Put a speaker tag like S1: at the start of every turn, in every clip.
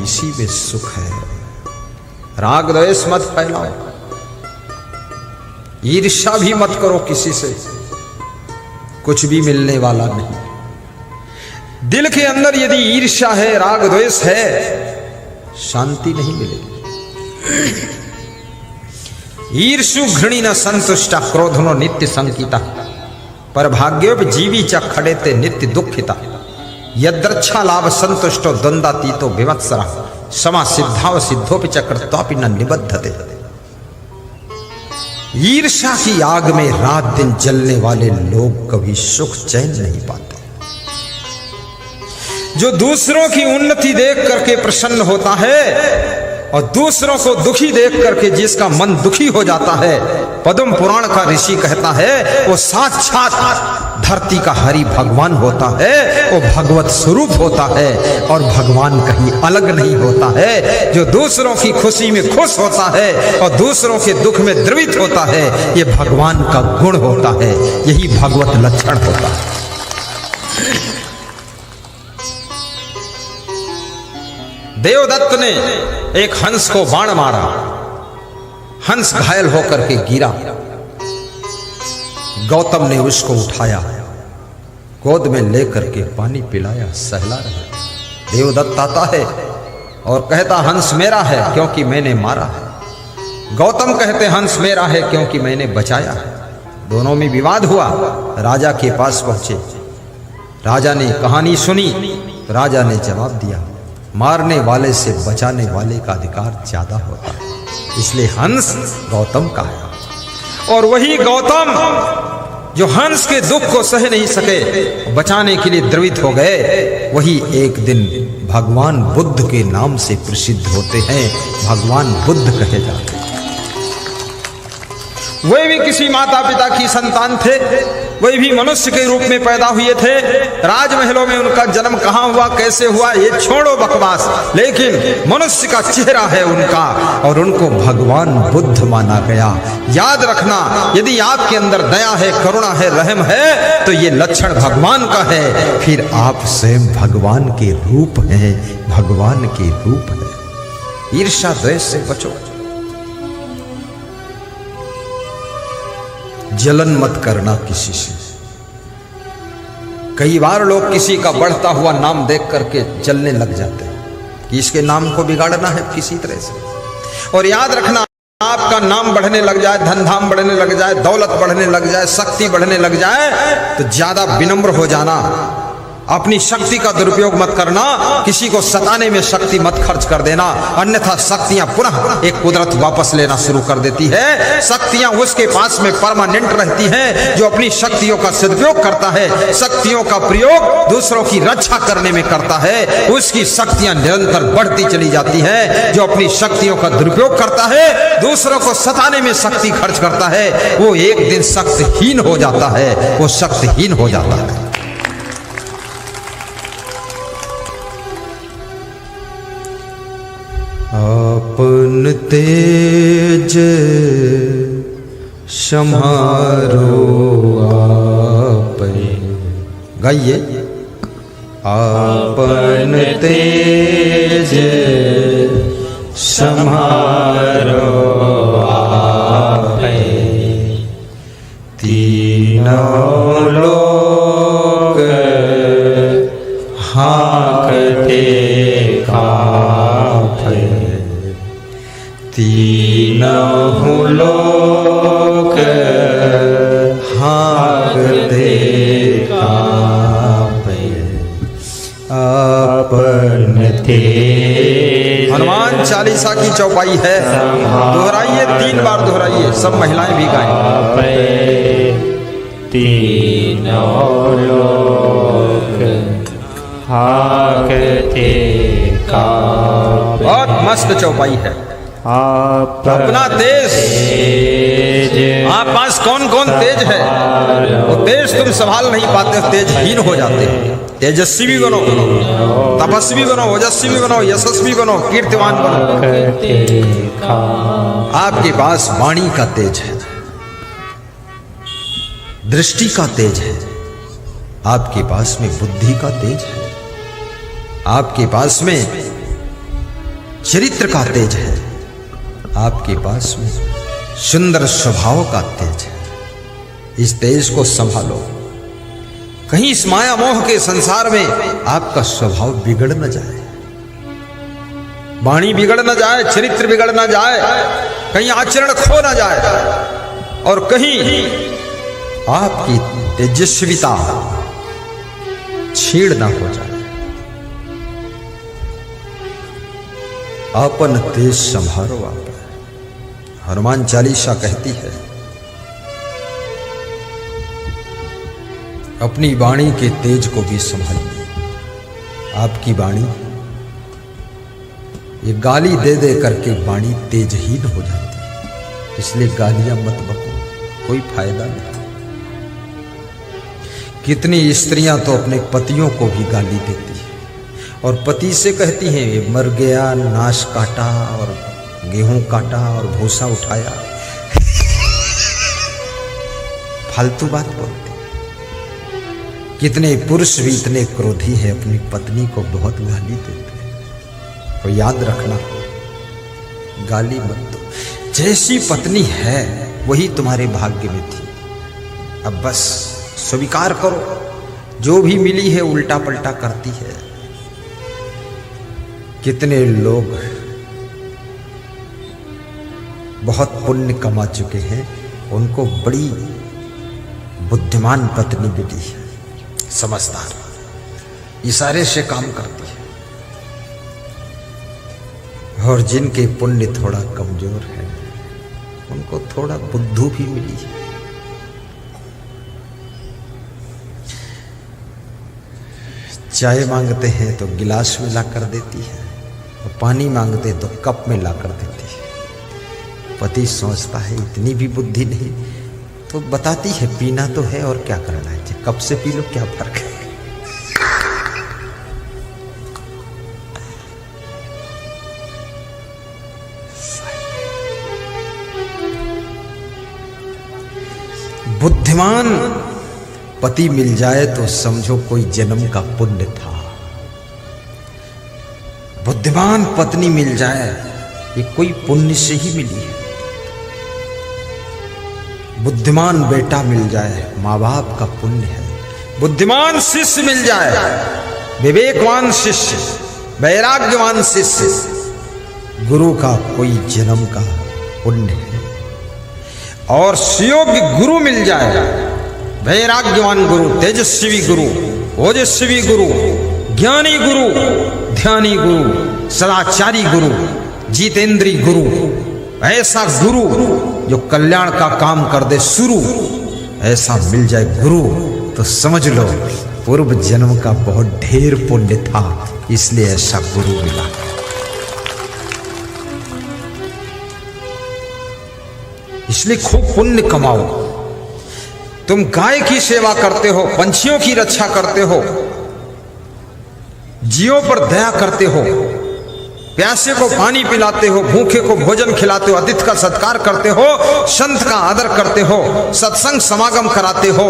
S1: इसी में सुख है। राग द्वेष मत फैलाओ, ईर्ष्या भी मत करो किसी से, कुछ भी मिलने वाला नहीं। दिल के अंदर यदि ईर्ष्या है, राग द्वेष है, शांति नहीं मिलेगी। ईर्ष्यु घृणी न संतुष्टा, क्रोधनो नित्य संकिता, पर भाग्योप जीवी च खड़ेते नित्य दुखिता। यद्रच्छा लाभ संतुष्टो द्वंद्वातीतो विवत्सरा, समा सिद्धाव सिद्धोपि च कर्त्वापि न निबद्धते। ईर्ष्या की आग में रात दिन जलने वाले लोग कभी सुख चैन नहीं पाते। जो दूसरों की उन्नति देख करके प्रसन्न होता है और दूसरों को दुखी देख करके जिसका मन दुखी हो जाता है, पद्म पुराण का ऋषि कहता है वो साक्षात धरती का हरि भगवान होता है, वो भगवत स्वरूप होता है और भगवान कहीं अलग नहीं होता है। जो दूसरों की खुशी में खुश होता है और दूसरों के दुख में द्रवित होता है, ये भगवान का गुण होता है, यही भगवत लक्षण होता है। देवदत्त ने एक हंस को बाण मारा, हंस घायल होकर के गिरा। गौतम ने उसको उठाया, गोद में लेकर के पानी पिलाया, सहला रहा। देवदत्त आता है और कहता हंस मेरा है क्योंकि मैंने मारा है। गौतम कहते हंस मेरा है क्योंकि मैंने बचाया है। दोनों में विवाद हुआ। राजा के पास पहुंचे, राजा ने कहानी सुनी, राजा ने जवाब दिया मारने वाले से बचाने वाले का अधिकार ज्यादा होता है, इसलिए हंस गौतम का है। और वही गौतम जो हंस के दुख को सह नहीं सके, बचाने के लिए द्रवित हो गए, वही एक दिन भगवान बुद्ध के नाम से प्रसिद्ध होते हैं, भगवान बुद्ध कहे जाते हैं। वे भी किसी माता पिता की संतान थे, वे भी मनुष्य के रूप में पैदा हुए थे। राजमहलों में उनका जन्म कहां हुआ, कैसे हुआ, ये छोड़ो बकवास, लेकिन मनुष्य का चेहरा है उनका और उनको भगवान बुद्ध माना गया। याद रखना, यदि आपके अंदर दया है, करुणा है, रहम है, तो ये लक्षण भगवान का है, फिर आप स्वयं भगवान के रूप हैं, भगवान के रूप है। ईर्ष्या द्वेष से बचो, जलन मत करना किसी से। कई बार लोग किसी का बढ़ता हुआ नाम देख करके जलने लग जाते हैं कि इसके नाम को बिगाड़ना है किसी तरह से। और याद रखना, आपका नाम बढ़ने लग जाए, धन धाम बढ़ने लग जाए, दौलत बढ़ने लग जाए, शक्ति बढ़ने लग जाए, तो ज्यादा विनम्र हो जाना, अपनी शक्ति का दुरुपयोग मत करना, किसी को सताने में शक्ति मत खर्च कर देना, अन्यथा शक्तियां पुनः एक कुदरत वापस लेना शुरू कर देती है। शक्तियां उसके पास में परमानेंट रहती हैं जो अपनी शक्तियों का सदुपयोग करता है, शक्तियों का प्रयोग दूसरों की रक्षा करने में करता है, उसकी शक्तियां निरंतर बढ़ती चली जाती हैं। जो अपनी शक्तियों का दुरुपयोग करता है, दूसरों को सताने में शक्ति खर्च करता है, वो एक दिन शक्तिहीन हो जाता है, वो शक्तिहीन हो जाता है। अपन तेज सम्हारो आपै, गाइए। अपन तेज सम्हारो आपै, तीनों लोक हाँकते काँपै, तीनों लोक हाँकते काँपै, अपन तेज। हनुमान चालीसा की चौपाई है, दोहराइए, 3 बार दोहराइए, सब महिलाएं भी गाएं।
S2: तीनों लोक हाँकते काँपै।
S1: बहुत मस्त चौपाई है। अपना तेज, आप पास कौन कौन तेज है, वो तेज तुम संभाल नहीं पाते, तेजहीन हो जाते हो। तेजस्वी भी बनो, तपस्वी बनो, ओजस्वी बनो, यशस्वी बनो, कीर्तिवान बनो। आपके पास वाणी का तेज है, दृष्टि का तेज है, आपके पास में बुद्धि का तेज है, आपके पास में चरित्र का तेज है, आपके पास में सुंदर स्वभाव का तेज है। इस तेज को संभालो, कहीं इस माया मोह के संसार में आपका स्वभाव बिगड़ न जाए, वाणी बिगड़ न जाए, चरित्र बिगड़ न जाए, कहीं आचरण खो न जाए और कहीं आपकी तेजस्विता छीड़ ना हो जाए। अपन तेज संभालो। आप हनुमान चालीसा कहती है, अपनी वाणी के तेज को भी संभालिए। आपकी वाणी ये गाली दे दे करके वाणी तेजहीन हो जाती है, इसलिए गालियां मत बको, कोई फायदा नहीं। कितनी स्त्रियां तो अपने पतियों को भी गाली देती है और पति से कहती हैं, ये मर गया, नाश काटा और गेहूं काटा और भूसा उठाया। फालतू बात बोलते। कितने पुरुष भी इतने क्रोधी हैं, अपनी पत्नी को बहुत गाली देते हैं। तो याद रखना, गाली मत दो। जैसी पत्नी है वही तुम्हारे भाग्य में थी। अब बस स्वीकार करो, जो भी मिली है उल्टा पलटा करती है। कितने लोग बहुत पुण्य कमा चुके हैं, उनको बड़ी बुद्धिमान पत्नी मिली है, समझदार, इशारे से काम करती है। और जिनके पुण्य थोड़ा कमजोर है, उनको थोड़ा बुद्धू भी मिली है। चाय मांगते हैं तो गिलास में ला कर देती है और पानी मांगते तो कप में ला कर देती है। पति सोचता है इतनी भी बुद्धि नहीं, तो बताती है पीना तो है और क्या करना है, कप से पी लो, क्या फर्क है। बुद्धिमान पति मिल जाए तो समझो कोई जन्म का पुण्य था। बुद्धिमान पत्नी मिल जाए ये कोई पुण्य से ही मिली है। बुद्धिमान बेटा मिल जाए माँ बाप का पुण्य है। बुद्धिमान शिष्य मिल जाए, विवेकवान शिष्य, वैराग्यवान शिष्य, गुरु का कोई जन्म का पुण्य है। और सुयोग्य गुरु मिल जाए, वैराग्यवान गुरु, तेजस्वी गुरु, ओजस्वी गुरु, ज्ञानी गुरु, ध्यानी गुरु, सदाचारी गुरु, जितेंद्री गुरु, ऐसा गुरु जो कल्याण का काम कर दे शुरू, ऐसा मिल जाए गुरु तो समझ लो पूर्व जन्म का बहुत ढेर पुण्य था, इसलिए ऐसा गुरु मिला। इसलिए खूब पुण्य कमाओ। तुम गाय की सेवा करते हो, पंछियों की रक्षा करते हो, जीवों पर दया करते हो, प्यासे को पानी पिलाते हो, भूखे को भोजन खिलाते हो, अतिथि का सत्कार करते हो, संत का आदर करते हो, सत्संग समागम कराते हो,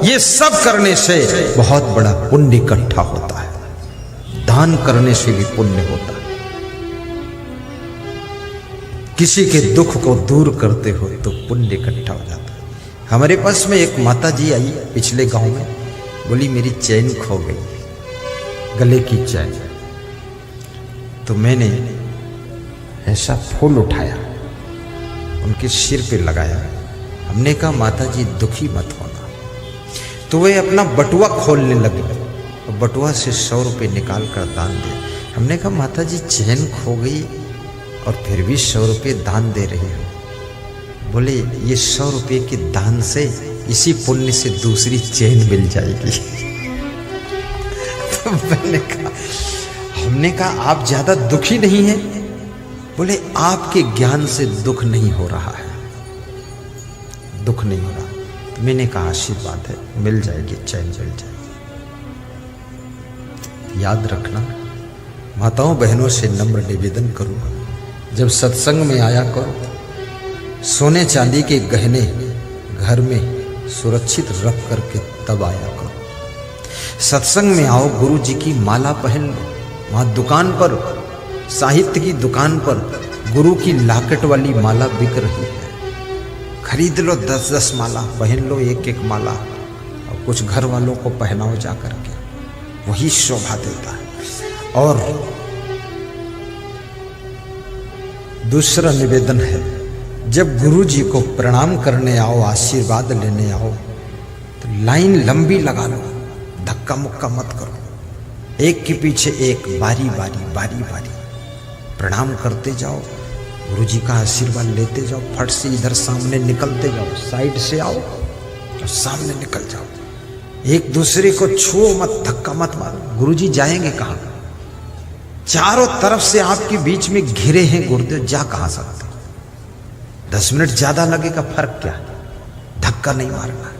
S1: ये सब करने से बहुत बड़ा पुण्य इकट्ठा होता है। दान करने से भी पुण्य होता है। किसी के दुख को दूर करते हो तो पुण्य इकट्ठा हो जाता है। हमारे पास में एक माता जी आई पिछले गांव में, बोली मेरी चैन खो गई, गले की चैन। तो मैंने ऐसा फूल उठाया, उनके सिर पे लगाया। हमने कहा माता जी दुखी मत होना। तो वे अपना बटुआ खोलने लगे और बटुआ से 100 रुपये निकाल कर दान दिए। हमने कहा माता जी चैन खो गई और फिर भी 100 रुपये दान दे रही हो। बोले ये 100 रुपये के दान से इसी पुण्य से दूसरी चैन मिल जाएगी। तो हमने कहा आप ज्यादा दुखी नहीं हैं? बोले आपके ज्ञान से दुख नहीं हो रहा है, दुख नहीं हो रहा। तो मैंने कहा आशीर्वाद है, मिल जाएगी चैन, मिल जाएगी। याद रखना, माताओं बहनों से नम्र निवेदन करूंगा, जब सत्संग में आया करो, सोने चांदी के गहने घर में सुरक्षित रख करके तब आया करो। सत्संग में आओ, गुरु जी की माला पहन लो। वहां दुकान पर साहित्य की दुकान पर गुरु की लाकेट वाली माला बिक रही है, खरीद लो 10-10 माला, पहन लो 1-1 माला और कुछ घर वालों को पहनाओ जा करके, वही शोभा देता है। और दूसरा निवेदन है, जब गुरु जी को प्रणाम करने आओ, आशीर्वाद लेने आओ तो लाइन लंबी लगा लो, धक्का मुक्का मत करो, एक के पीछे एक, बारी बारी प्रणाम करते जाओ, गुरु जी का आशीर्वाद लेते जाओ, फट से इधर सामने निकलते जाओ, साइड से आओ और सामने निकल जाओ, एक दूसरे को छुओ मत, धक्का मत मारो। गुरु जी जाएंगे कहाँ? चारों तरफ से आपके बीच में घिरे हैं गुरुदेव, जा कहाँ सकते? 10 मिनट ज्यादा लगेगा, फर्क क्या है, धक्का नहीं मारना।